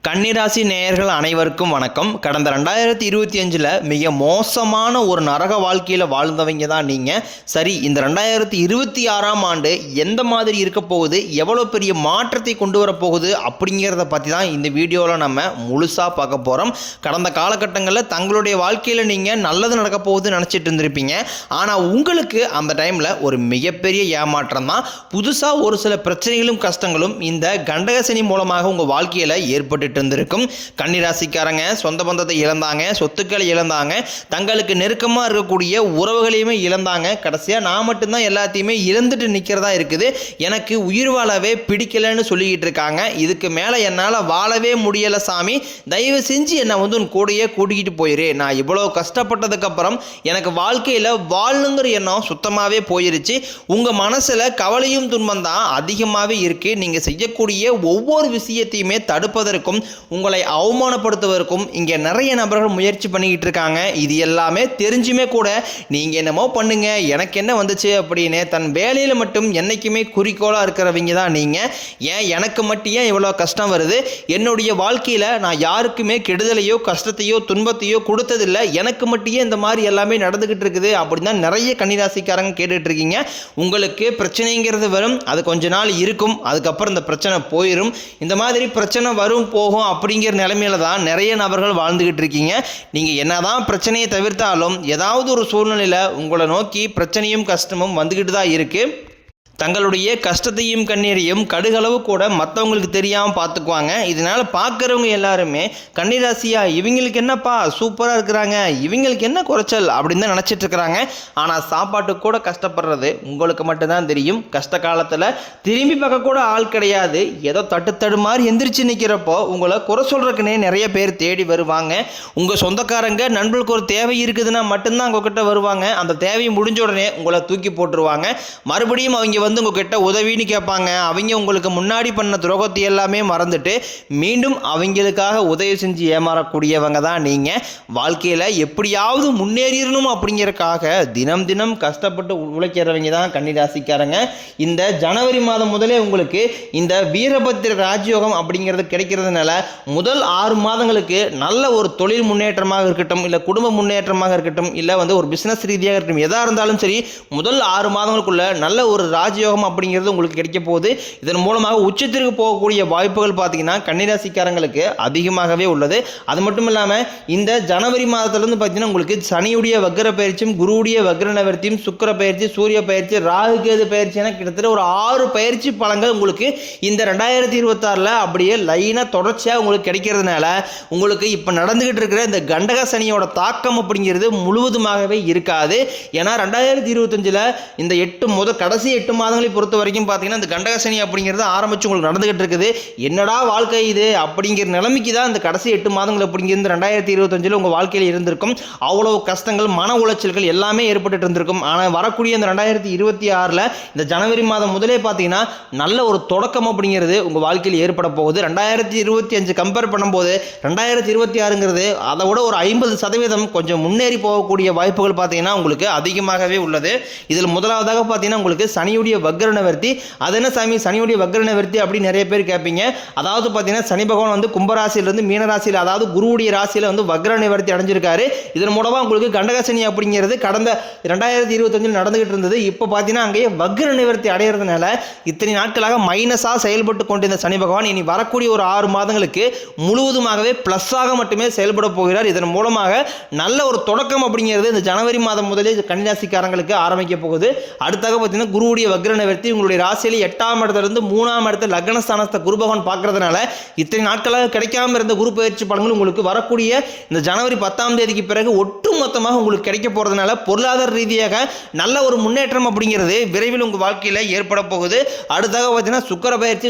கன்னிராசி நேயர்கள் அனைவருக்கும் வணக்கம். கடந்த 2025 மிக மோசமான ஒரு நரக வாழ்க்கையில் வாழ்ந்தவங்க தான் நீங்கள். சரி, இந்த 2026ஆம் ஆண்டு எந்த மாதிரி இருக்க போகுது, எவ்வளோ பெரிய மாற்றத்தை கொண்டு வரப்போகுது அப்படிங்கிறத பற்றி தான் இந்த வீடியோவில் நம்ம முழுசாக பார்க்க போகிறோம். கடந்த காலகட்டங்களில் தங்களுடைய வாழ்க்கையில் நீங்கள் நல்லது நடக்க போகுதுன்னு நினச்சிட்டு இருந்திருப்பீங்க. ஆனால் உங்களுக்கு அந்த டைமில் ஒரு மிகப்பெரிய ஏமாற்றம் தான். புதுசாக ஒரு சில பிரச்சனைகளும் கஷ்டங்களும் இந்த கண்டகசனி மூலமாக உங்கள் வாழ்க்கையில் ஏற்பட்டு இருந்திருக்கும். கன்னிராசிக்காரங்க சொந்த பந்தத்தை இழந்தாங்க, சொத்துக்களை இழந்தாங்க, தங்களுக்கு நெருக்கமாக இருக்கக்கூடிய உறவுகளையுமே இழந்தாங்க. கடைசியாக நான் மட்டும்தான் எல்லாத்தையுமே இழந்துட்டு நிற்கிறதா இருக்குது, எனக்கு உயிர் வாழவே பிடிக்கலன்னு சொல்லிக்கிட்டு இருக்காங்க. இதுக்கு மேலே என்னால் வாழவே முடியலை சாமி, தயவு செஞ்சு என்னை உன் கூடையே கூட்டிக்கிட்டு போயிரு. நான் இவ்வளோ கஷ்டப்பட்டதுக்கப்புறம் எனக்கு வாழ்க்கையில் வாழணுங்கிற எண்ணம் சுத்தமாகவே போயிருச்சு. உங்கள் மனசில் கவலையும் துன்பம் தான் அதிகமாகவே இருக்குது. நீங்கள் செய்யக்கூடிய ஒவ்வொரு விஷயத்தையுமே தடுப்பதற்கும் உங்களை அவமானப்படுத்துவதற்கும் இங்கே நிறைய நபர்கள் முயற்சி பண்ணிக்கிட்டு இருக்காங்க. இது எல்லாமே தெரிஞ்சுமே கூட நீங்கள் என்னமோ பண்ணுங்க, எனக்கு என்ன வந்துச்சு அப்படின்னு தன் வேலையில் மட்டும் என்றைக்குமே குறிக்கோளாக இருக்கிறவங்க தான் நீங்கள். ஏன் எனக்கு மட்டும் ஏன் இவ்வளோ கஷ்டம் வருது, என்னுடைய வாழ்க்கையில் நான் யாருக்குமே கெடுதலையோ கஷ்டத்தையோ துன்பத்தையோ கொடுத்ததில்லை, எனக்கு மட்டும் இந்த மாதிரி எல்லாமே நடந்துக்கிட்டு இருக்குது அப்படின்னு தான் நிறைய கன்னிராசிக்காரங்க கேட்டுட்டு இருக்கீங்க. உங்களுக்கு பிரச்சனைங்கிறது வரும், அது கொஞ்ச நாள் இருக்கும், அதுக்கப்புறம் இந்த பிரச்சனை போயிடும். இந்த மாதிரி பிரச்சனை வரும் போகும் அப்படிங்கிற நிலைமையில தான் நிறைய நபர்கள் வாழ்ந்துகிட்டு இருக்கீங்க. நீங்க என்னதான் பிரச்சனையை தவிர்த்தாலும் ஏதாவது ஒரு சூழ்நிலையில உங்களை நோக்கி பிரச்சனையும் கஷ்டமும் வந்துகிட்டு தான் இருக்கு. தங்களுடைய கஷ்டத்தையும் கண்ணீரையும் கடுகளவு கூட மற்றவங்களுக்கு தெரியாமல் பார்த்துக்குவாங்க. இதனால் பார்க்குறவங்க எல்லாருமே கன்னிராசியா இவங்களுக்கு என்னப்பா சூப்பராக இருக்கிறாங்க, இவங்களுக்கு என்ன குறைச்சல் அப்படின்னு தான் நினச்சிட்டு இருக்கிறாங்க. ஆனால் சாப்பாட்டுக்கு கூட கஷ்டப்படுறது உங்களுக்கு மட்டும்தான் தெரியும். கஷ்ட காலத்தில் திரும்பி பார்க்க கூட ஆள் கிடையாது. ஏதோ தட்டு மாதிரி எந்திரிச்சு நிற்கிறப்போ உங்களை குறை சொல்கிறதுக்குன்னே நிறைய பேர் தேடி வருவாங்க. உங்கள் சொந்தக்காரங்க நண்பர்களுக்கு ஒரு தேவை இருக்குதுன்னா மட்டும்தான் உங்ககிட்ட வருவாங்க. அந்த தேவையை முடிஞ்ச உடனே உங்களை தூக்கி போட்டுருவாங்க. மறுபடியும் அவங்க உங்ககிட்ட உதவின்னு கேட்பாங்க. அவங்க உங்களுக்கு முன்னாடி பண்ண துரோகத்தை எல்லாமே மறந்துட்டு மீண்டும் அவங்களுக்காக உதவி செஞ்சு ஏமாறக்கூடியவங்க தான் நீங்க. வாழ்க்கையில எப்படியாவது முன்னேறிடணும் அப்படிங்கறதுக்காக தினம் தினம் கஷ்டப்பட்டு உழைக்கிறவங்க தான் கன்னிராசிக்காரங்க. இந்த ஜனவரி மாதம் முதலே உங்களுக்கு இந்த வீரபத்திர ராஜயோகம் அப்படிங்கிறது கிடைக்கிறதுனால முதல் 6 மாதங்களுக்கு நல்ல ஒரு தொழில் முன்னேற்றமாக இருக்கட்டும், இல்லை குடும்ப முன்னேற்றமாக இருக்கட்டும், இல்லை ஒரு பிசினஸ் ரீதியாக இருக்கட்டும், எதா இருந்தாலும் சரி முதல் 6 மாதங்களுக்குள்ள நல்ல ஒரு ராஜயோகம் அப்படிங்கிறது உங்களுக்கு கிடைக்க போகுது. இதன் மூலமாக உச்சத்திற்கு போகக்கூடிய வாய்ப்புகள் பார்த்தீங்கன்னா கன்னிராசிக்காரங்களுக்கு அதிகமாகவே உள்ளது. அது மட்டும் இல்லாமல் இந்த ஜனவரி மாதத்திலிருந்து பார்த்தீங்கன்னா உங்களுக்கு சனியுடைய வக்ர பயிற்சியும், குருவுடைய வக்ர நிவர்த்தியும், சுக்கிர பயிற்சி, சூரிய பயிற்சி, ராகு கேது பயிற்சி என கிட்டத்தட்ட ஒரு 6 பயிற்சி பலன்கள் உங்களுக்கு இந்த 2026 அப்படியே லைனாக தொடர்ச்சியாக உங்களுக்கு கிடைக்கிறதுனால உங்களுக்கு இப்போ நடந்துகிட்டு இருக்கிற இந்த கண்டக சனியோட தாக்கம் அப்படிங்கிறது முழுவதுமாகவே இருக்காது. ஏன்னா 2025 இந்த கடைசி 8 மாதங்களை பொறுத்த வரைக்கும் பார்த்தீங்கன்னா இந்த கண்டகசனி அப்படிங்கிறது ஆரம்பிச்சு உங்களுக்கு நடந்துகிட்டு இருக்குது. என்னடா வாழ்க்கை இது அப்படிங்கிற நிலைமைக்கு தான் இந்த கடைசி 8 மாதங்கள் அப்படிங்கிறது 2025 உங்கள் வாழ்க்கையில் இருந்திருக்கும். அவ்வளவு கஷ்டங்கள், மன உளைச்சல்கள் எல்லாமே ஏற்பட்டு இருந்திருக்கும். ஆனால் வரக்கூடிய இந்த 2026 இந்த ஜனவரி மாதம் முதலே பார்த்தீங்கன்னா நல்ல ஒரு தொடக்கம் அப்படிங்கிறது உங்கள் வாழ்க்கையில் ஏற்பட போகுது. 2025 கம்பேர் பண்ணும்போது 2026ங்கிறது அதை விட ஒரு 50% கொஞ்சம் முன்னேறி போகக்கூடிய வாய்ப்புகள் பார்த்தீங்கன்னா உங்களுக்கு அதிகமாகவே உள்ளது. இதில் முதலாவதாக பார்த்தீங்கன்னா உங்களுக்கு சனியுடைய வக்ர நிவர்த்தி. அது என்ன சாமி சனியுடைய வக்ர நிவர்த்தி அப்படின்னு நிறைய பேர் கேட்பீங்க. அதாவது பார்த்தீங்கன்னா சனி பகவான் கும்பராசியிலிருந்து மீனராசியில், அதாவது குருவுடைய ராசியில் வக்ர நிவர்த்தி அடைஞ்சிருக்காரு. இதன் மூலமாக உங்களுக்கு கண்டகசனி அப்படிங்கிறது கடந்த 2025 நடந்துகிட்டு இருந்தது. இப்போ பார்த்தீங்கன்னா அங்கேயே வக்ர நிவர்த்தி அடைகிறதுனால இத்தனை நாட்களாக மைனஸாக செயல்பட்டு கொண்டிருந்த சனி பகவான் இனி வரக்கூடிய ஒரு 6 மாதங்களுக்கு முழுவதுமாகவே பிளஸ்ஸாக மட்டுமே செயல்பட போகிறார். இதன் மூலமாக நல்ல ஒரு தொடக்கம் அப்படிங்கிறது இந்த ஜனவரி மாதம் முதலே கன்னிராசிக்காரங்களுக்கு ஆரம்பிக்க போகுது. அடுத்தாக பார்த்தீங்கன்னா குருவுடைய வக்ர நிவர்த்தி உங்களுடைய ராசியில் 8ஆம் இடத்திலிருந்து 3ஆம் இடத்துல லக்னஸ்தானத்தை குரு பகவான் பார்க்கறதுனால இத்தனை நாட்களாக கிடைக்காம இருந்த குரு பயிற்சி பலன்கள் உங்களுக்கு வரக்கூடிய இந்த ஜனவரி 10ஆம் தேதிக்கு பிறகு ஒட்டுமொத்தமாக உங்களுக்கு கிடைக்க போறதுனால பொருளாதார ரீதியாக நல்ல ஒரு முன்னேற்றம் அப்படிங்கிறது விரைவில் உங்கள் வாழ்க்கையில் ஏற்பட போகுது. அடுத்தாக பார்த்தீங்கன்னா சுக்கிர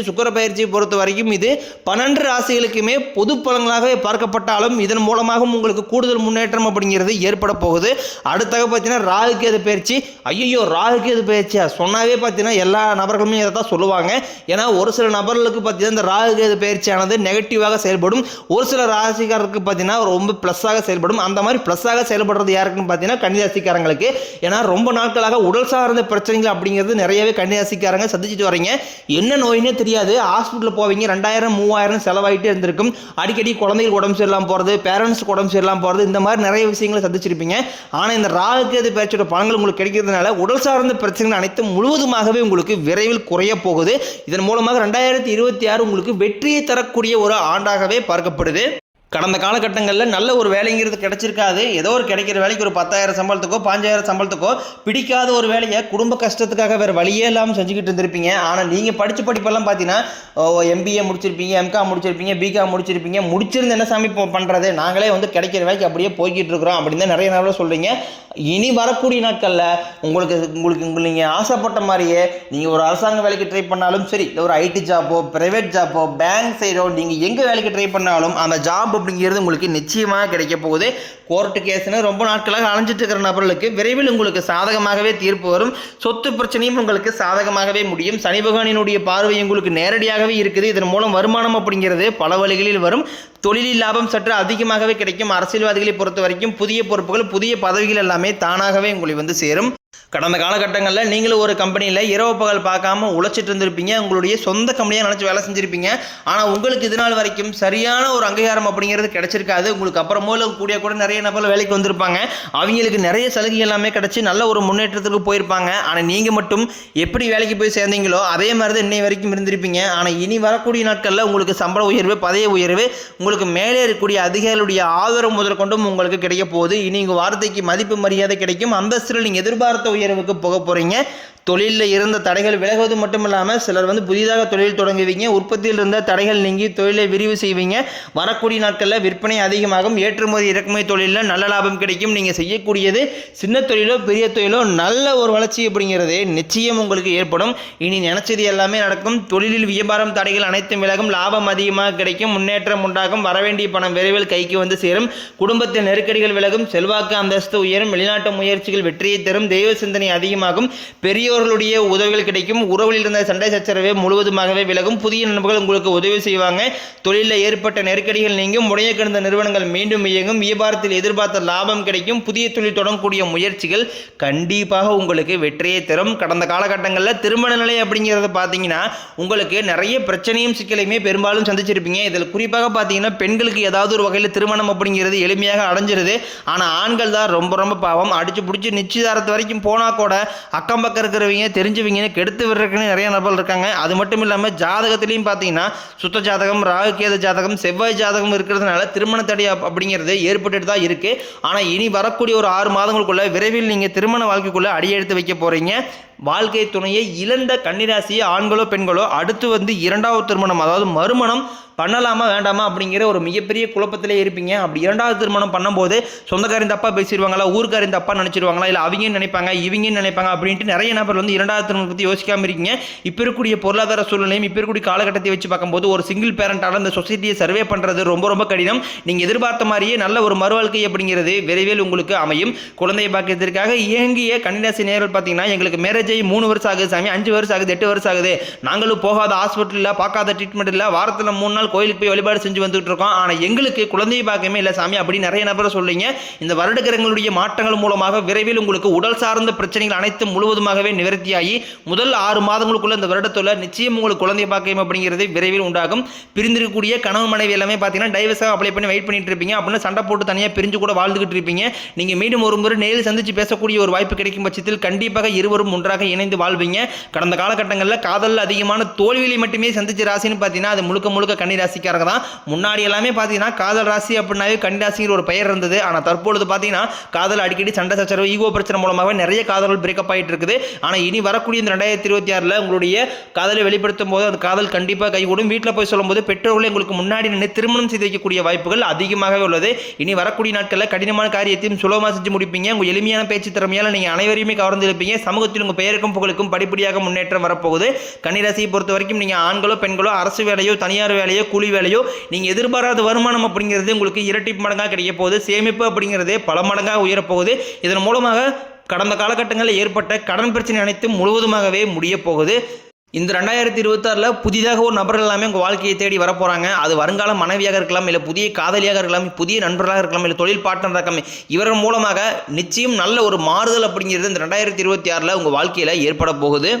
பயிற்சியை பொறுத்த வரைக்கும் இது 12 ராசிகளுக்குமே பொது பலன்களாகவே பார்க்கப்பட்டாலும் இதன் மூலமாக உங்களுக்கு கூடுதல் முன்னேற்றம் அப்படிங்கிறது ஏற்பட போகுது. அடுத்தாக பார்த்தீங்கன்னா ராகு கேது பயிற்சி. ஐயோ, ராகு கேது பயிற்சியா சொன்னாவே பார்த்தீங்கன்னா எல்லா நபர்களுமே இதை தான் சொல்லுவாங்க. ஏன்னா ஒரு சில நபர்களுக்கு பார்த்தீங்கன்னா இந்த ராகு கேது பயிற்சியானது நெகட்டிவாக செயல்படும், ஒரு சில ராசிக்காரருக்கு பார்த்தீங்கன்னா ரொம்ப ப்ளஸ்ஸாக செயல்படும். அந்த மாதிரி ப்ளஸ்ஸாக செயல்படுறது யாருக்குன்னு பார்த்தீங்கன்னா கன்னிராசிக்காரங்களுக்கு. ஏன்னா ரொம்ப நாட்களாக உடல் சார்ந்த பிரச்சனைகள் அப்படிங்கிறது நிறையவே கன்னிராசிக்காரங்க சந்திச்சுட்டு வரீங்க. என்ன நோயினே தெரியாது, ஹாஸ்பிட்டலில் போவீங்க, 2000 3000 செலவாயிட்டே இருந்திருக்கும். அடிக்கடி குழந்தைகள் உடம்பு சரியில்லாமல் போகிறது, பேரண்ட்ஸ்க்கு உடம்பு சரியில்லாமல் போகிறது, இந்த மாதிரி நிறைய விஷயங்களை சந்திச்சிருப்பீங்க. ஆனால் இந்த ராகு கேது பயிற்சியோட பலன்கள் உங்களுக்கு கிடைக்கிறதுனால உடல் சார்ந்த பிரச்சனைகள் அனைத்தும் முழுவதுமாகவே உங்களுக்கு விரைவில் குறைய போகுது. இதன் மூலமாக 2026 உங்களுக்கு வெற்றியை தரக்கூடிய ஒரு ஆண்டாகவே பார்க்கப்படுது. கடந்த காலகட்டங்களில் நல்ல ஒரு வேலைங்கிறது கிடைச்சிருக்காது. ஏதோ ஒரு கிடைக்கிற வேலைக்கு ஒரு 10,000 சம்பளத்துக்கோ 5,000 சம்பளத்துக்கோ பிடிக்காத ஒரு வேலையை குடும்ப கஷ்டத்துக்காக வேறு வழியே இல்லாமல் செஞ்சுக்கிட்டு இருந்திருப்பீங்க. ஆனால் நீங்கள் படித்த படிப்பெல்லாம் பார்த்தீங்கன்னா MBA முடிச்சிருப்பீங்க, MCOM முடிச்சிருப்பீங்க, BCOM முடிச்சிருப்பீங்க. முடிச்சிருந்து என்ன சாமி பண்ணுறது, நாங்களே வந்து கிடைக்கிற வேலைக்கு அப்படியே போய்கிட்டு இருக்கிறோம் அப்படின்னு தான் நிறைய நாளில் சொல்கிறீங்க. இனி வரக்கூடிய நாட்களில் உங்களுக்கு நீங்கள் ஆசைப்பட்ட மாதிரியே நீங்கள் ஒரு அரசாங்க வேலைக்கு ட்ரை பண்ணாலும் சரி, இல்லை ஒரு IT ஜாப்போ, ப்ரைவேட் ஜாப்போ, பேங்க் சைடோ, நீங்கள் எங்கே வேலைக்கு ட்ரை பண்ணாலும் அந்த ஜாப் அப்படிங்கிறது உங்களுக்கு நிச்சயமாக கிடைக்க போகுது. கோர்ட்டு கேஸ்னு ரொம்ப நாட்களாக அலைஞ்சிட்டு இருக்கிற நபர்களுக்கு விரைவில் உங்களுக்கு சாதகமாகவே தீர்ப்பு வரும். சொத்து பிரச்சனையும் உங்களுக்கு சாதகமாகவே முடியும். சனி பகவானினுடைய பார்வை உங்களுக்கு நேரடியாகவே இருக்குது. இதன் மூலம் வருமானம் அப்படிங்கிறது பல வழிகளில் வரும். தொழிலில் லாபம் சற்று அதிகமாகவே கிடைக்கும். அரசியல்வாதிகளை பொறுத்த வரைக்கும் புதிய பொறுப்புகள், புதிய பதவிகள் எல்லாமே தானாகவே உங்களை வந்து சேரும். கடந்த காலகட்டங்களில் நீங்களும் ஒரு கம்பெனியில் இரவு பகல் பார்க்காம உழைச்சிட்டு இருந்திருப்பீங்க, உங்களுடைய சொந்த கம்பெனியாக நினச்சி வேலை செஞ்சுருப்பீங்க. ஆனால் உங்களுக்கு இது நாள் வரைக்கும் சரியான ஒரு அங்கீகாரம் அப்படிங்கிறது கிடைச்சிருக்காது. உங்களுக்கு அப்புறமோ கூட நிறைய நபர்கள் வேலைக்கு வந்திருப்பாங்க, அவங்களுக்கு நிறைய சலுகை எல்லாமே கிடச்சி நல்ல ஒரு முன்னேற்றத்துக்கு போயிருப்பாங்க. ஆனால் நீங்கள் மட்டும் எப்படி வேலைக்கு போய் சேர்ந்தீங்களோ அதே மாதிரி தான் இன்னை வரைக்கும் இருந்திருப்பீங்க. ஆனால் இனி வரக்கூடிய நாட்களில் உங்களுக்கு சம்பள உயர்வு, பதவி உயர்வு, உங்களுக்கு மேலே இருக்கக்கூடிய அதிகாரிகளுடைய ஆதரவு முதற்கொண்டும் உங்களுக்கு கிடைக்க போகுது. இனி உங்கள் வார்த்தைக்கு மதிப்பு மரியாதை கிடைக்கும். அந்தஸ்தில் நீங்கள் எதிர்பார்த்த உயர்வுக்கு போக போகிறீங்க. தொழிலில் இருந்த தடைகள் விலகுவது மட்டும் இல்லாமல் சிலர் வந்து புதிதாக தொழில் தொடங்குவீங்க. உற்பத்தியில் இருந்த தடைகள் நீங்கி தொழிலை விரிவு செய்வீங்க. வரக்கூடிய நாட்களில் விற்பனை அதிகமாகும். ஏற்றுமதி இறக்குமதி தொழிலில் நல்ல லாபம் கிடைக்கும். நீங்கள் செய்யக்கூடியது சின்ன தொழிலோ பெரிய தொழிலோ நல்ல ஒரு வளர்ச்சி அப்படிங்கிறது நிச்சயம் உங்களுக்கு ஏற்படும். இனி நினைச்சது எல்லாமே நடக்கும். தொழிலில் வியாபாரம் தடைகள் அனைத்தும் விலகும். லாபம் அதிகமாக கிடைக்கும். முன்னேற்றம் உண்டாகும். வரவேண்டிய பணம் விரைவில் கைக்கு வந்து சேரும். குடும்பத்தில் நெருக்கடிகள் விலகும். செல்வாக்கு அந்தஸ்து உயரும். வெளிநாட்டு முயற்சிகள் வெற்றியை தரும். தெய்வ சிந்தனை அதிகமாகும். பெரியோர்களுடைய உதவிகள் கிடைக்கும். உறவில் இருந்த சண்டை சச்சரவை முழுவதுமாகவே விலகும். புதிய நண்பர்கள் உங்களுக்கு உதவி செய்வாங்க. தொழிலில் ஏற்பட்ட நெருக்கடிகள் நீங்கும். முறைய கிடந்த நிறுவனங்கள் மீண்டும் இயங்கும். வியாபாரத்தில் எதிர்பார்த்த லாபம் கிடைக்கும். புதிய தொழில் தொடங்கக்கூடிய முயற்சிகள் கண்டிப்பாக உங்களுக்கு வெற்றியை தரும். கடந்த காலகட்டங்களில் திருமண நிலை அப்படிங்கிறத பார்த்தீங்கன்னா உங்களுக்கு நிறைய பிரச்சனையும் சிக்கலையுமே பெரும்பாலும் சந்திச்சிருப்பீங்க. இதில் குறிப்பாக பார்த்தீங்கன்னா பெண்களுக்கு ஏதாவது ஒரு வகையில் திருமணம் அப்படிங்கிறது எளிமையாக அடைஞ்சிருது. ஆனால் ஆண்கள் தான் ரொம்ப ரொம்ப பாவம். அடிச்சு பிடிச்சி நிச்சயதாரத்து வரைக்கும் போனால் கூட அக்கம் பக்கம் இருக்கிறவங்க தெரிஞ்சவங்கன்னு கெடுத்து விடுறதுக்குன்னு நிறைய நபர்கள் இருக்காங்க. அது மட்டும் இல்லாமல் ஜாதகத்திலையும் பார்த்தீங்கன்னா சுத்த ஜாதகம், ராகு கேது ஜாதகம், செவ்வாய் ஜாதகம் இருக்கிறதுனால திருமண தடை அப்படிங்கிறது ஏற்பட்டுட்டு தான் இருக்கு. ஆனால் இனி வரக்கூடிய ஒரு 6 மாதங்களுக்குள்ள விரைவில் நீங்கள் திருமண வாழ்க்கைக்குள்ள அடியெடுத்து வைக்க போறீங்க. வாழ்க்கை துணையை இழந்த கன்னிராசி ஆண்களோ பெண்களோ அடுத்து வந்து 2வது திருமணம், அதாவது மறுமணம் பண்ணலாமா வேண்டாமா அப்படிங்கிற ஒரு மிகப்பெரிய குழப்பத்திலே இருப்பீங்க. அப்படி 2வது திருமணம் பண்ணும்போது சொந்தக்காரின் தப்பா பேசிடுவாங்களா, ஊருக்காரின் தப்பா நினைச்சிருவாங்களா, இல்லை அவங்க நினைப்பாங்க இவங்க நினைப்பாங்க அப்படின்ட்டு நிறைய நபர் வந்து 2வது திருமணம் பற்றி யோசிக்காம இருக்கீங்க. இப்போ இருக்கக்கூடிய பொருளாதார சூழ்நிலையும் இப்போ இருக்கக்கூடிய காலகட்டத்தை வச்சு பார்க்கும்போது ஒரு சிங்கிள் பேரண்டால இந்த சொசைட்டியை சர்வே பண்ணுறது ரொம்ப ரொம்ப கடினம். நீங்கள் எதிர்பார்த்த மாதிரியே நல்ல ஒரு மறுவாழ்க்கை அப்படிங்கிறது விரைவில் உங்களுக்கு அமையும். குழந்தை பாக்கியத்திற்காக இயங்கிய கன்னிராசி நேயர்கள் பார்த்தீங்கன்னா எங்களுக்கு மேரேஜ் 3 வருஷம் ஆகுது சாமி, 5 வருஷம் ஆகுது, 8 வருஷம் ஆகுது, நாங்களும் போகாத ஹாஸ்பிட்டலில் பார்க்காத ட்ரீட்மெண்ட் இல்லை, வாரத்தில் 3 நாள் கோயிலுக்கு போய் வழிபாடு செஞ்சு வந்துட்டு இருக்கோம், ஆனால் எங்களுக்கு குழந்தை பாக்கியமே இல்லை சாமி அப்படி நிறைய நபர் சொல்றீங்க. இந்த வருடகிரகங்களுடைய மாற்றங்கள் மூலமாக விரைவில் உங்களுக்கு உடல் சார்ந்த பிரச்சனைகள் அனைத்தும் முழுவதுமாகவே நிவர்த்தியாகி முதல் 6 மாதங்களுக்குள்ள இந்த வருடத்துல நிச்சயம் உங்களுக்கு குழந்தை பாக்கியம் அப்படிங்கிறது விரைவில் உண்டாகும். பிரிந்திருக்கக்கூடிய கணவன் மனைவி எல்லாமே பார்த்தீங்கன்னா டைவர்ஸாக அப்ளை பண்ணி வெயிட் பண்ணிட்டு இருப்பீங்க. அப்படின்னு சண்டை போட்டு தனியாக பிரிஞ்சு கூட வாழ்ந்துகிட்டு இருப்பீங்க. நீங்க மீண்டும் ஒரு முறை நேரில் சந்திச்சு பேசக்கூடிய ஒரு வாய்ப்பு கிடைக்கும் பட்சத்தில் கண்டிப்பாக இருவரும் ஒன்றாக இணைந்து வாழ்வீங்க. கடந்த காலகட்டங்களில் காதலில் அதிகமான தோல்வியை மட்டுமே சந்திச்ச ராசின்னு பார்த்தீங்கன்னா அது முழுக்க முழுக்க கன்னி ராசிக்காரங்க தான். முன்னாடி எல்லாமே பார்த்தீங்கன்னா காதல் ராசி அப்படின்னாவே கன்னி ராசிங்கிற ஒரு பெயர் இருந்தது. ஆனால் தற்பொழுது பார்த்தீங்கன்னா காதல் அடிக்கடி சண்டை சச்சரவு ஈகோ பிரச்சனை மூலமாக நிறைய காதல்கள் பிரேக்கப் ஆகிட்டு இருக்குது. ஆனால் இனி வரக்கூடிய இந்த 2026 உங்களுடைய காதலை வெளிப்படுத்தும் போது அந்த காதல் கண்டிப்பாக கைகூடும். வீட்டில் போய் சொல்லும்போது பெற்றோர்களை உங்களுக்கு முன்னாடி நின்று திருமணம் செய்து வைக்கக்கூடிய வாய்ப்புகள் அதிகமாகவே உள்ளது. இனி வரக்கூடிய நாட்களில் கடினமான காரியத்தையும் சுலபமாக செஞ்சு முடிப்பீங்க. உங்கள் எளிமையான பேச்சு திறமையால் நீங்கள் அனைவரையுமே கவர்ந்து இருப்பீங்க. சமூகத்தில் உங்கள் பெயருக்கும் புகழுக்கும் படிப்படியாக முன்னேற்றம் வரப்போகுது. கன்னிராசியை பொறுத்த வரைக்கும் நீங்கள் ஆண்களோ பெண்களோ அரசு வேலையோ தனியார் வேலையோ கூலி வேலையோ நீங்கள் எதிர்பாராத வருமானம் அப்படிங்கிறது உங்களுக்கு இரட்டிப்பு மடங்காக கிடைக்க போகுது. சேமிப்பு அப்படிங்கிறதே பல மடங்காக உயரப்போகுது. இதன் மூலமாக கடந்த காலகட்டங்களில் ஏற்பட்ட கடன் பிரச்சனை அனைத்தும் முழுவதுமாகவே முடிய போகுது. இந்த 2026 புதிதாக ஒரு நபர்கள் எல்லாமே உங்கள் வாழ்க்கையை தேடி வரப்போகிறாங்க. அது வருங்கால மனைவியாக இருக்கலாம், இல்லை புதிய காதலியாக இருக்கலாம், புதிய நண்பர்களாக இருக்கலாம், இல்லை தொழில் பார்ட்னராக இருக்கலாம். இவர்கள் மூலமாக நிச்சயம் நல்ல ஒரு மாறுதல் அப்படிங்கிறது இந்த 2026 உங்கள் வாழ்க்கையில் ஏற்பட போகுது.